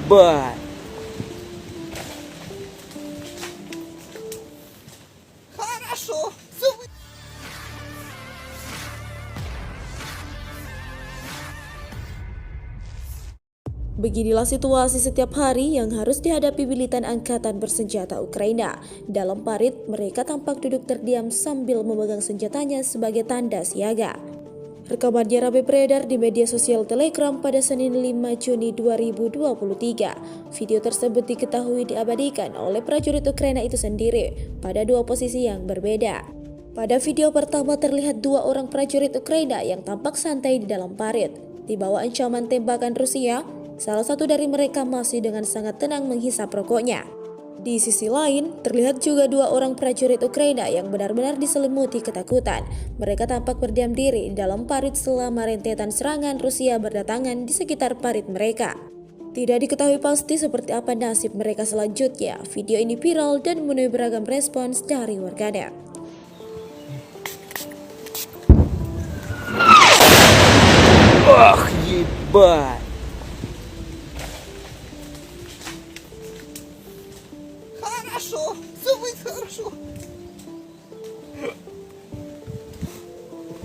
Ебать! Хорошо. Beginilah situasi setiap hari yang harus dihadapi militan angkatan bersenjata Ukraina. Dalam parit, mereka tampak duduk terdiam sambil memegang senjatanya sebagai tanda siaga. Rekamannya ramai beredar di media sosial Telegram pada Senin 5 Juni 2023. Video tersebut diketahui diabadikan oleh prajurit Ukraina itu sendiri pada dua posisi yang berbeda. Pada video pertama terlihat dua orang prajurit Ukraina yang tampak santai di dalam parit. Di bawah ancaman tembakan Rusia, salah satu dari mereka masih dengan sangat tenang menghisap rokoknya. Di sisi lain, terlihat juga dua orang prajurit Ukraina yang benar-benar diselimuti ketakutan. Mereka tampak berdiam diri di dalam parit selama rentetan serangan Rusia berdatangan di sekitar parit mereka. Tidak diketahui pasti seperti apa nasib mereka selanjutnya. Video ini viral dan menuai beragam respons dari warganet. Ах, ебать! Хорошо. Все будет хорошо.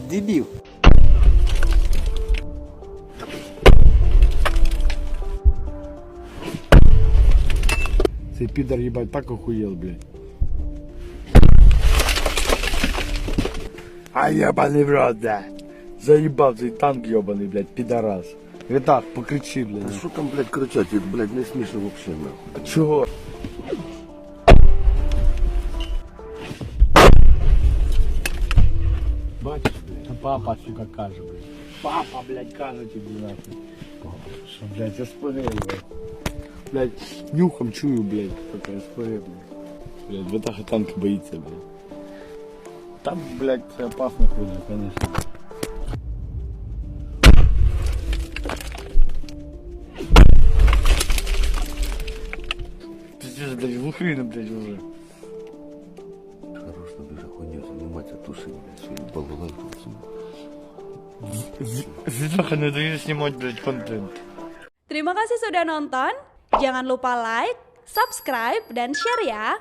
Дебил! Цей підар, їбать, так охуєл, блядь. А ебаний в рот, да. Заїбав цей танк ебаний, блядь, підарас. Вітак, покричи, блядь. Що там, блядь, кричать? Це, блядь, не смішно вообще, нахуй. Чого? Бачиш, блядь, папа, сука, каже, блядь. Папа, блядь, каже тобі, нахуй. Що, блядь, я спорив, блядь. Блядь, нюхом чую, блядь, пока я спорив, блядь. Блядь, Вітаха танк боїться, блядь. Там, блядь, це опасно хуйня, конечно. Пиздец, блядь, глухрина, блядь, уже. Хорош тобі вже хуйню займатися, туши, блядь, свою балалайку. Вітаха не дає знімати, блядь, контент. Terima kasih sudah nonton. Jangan lupa like, subscribe, dan share ya.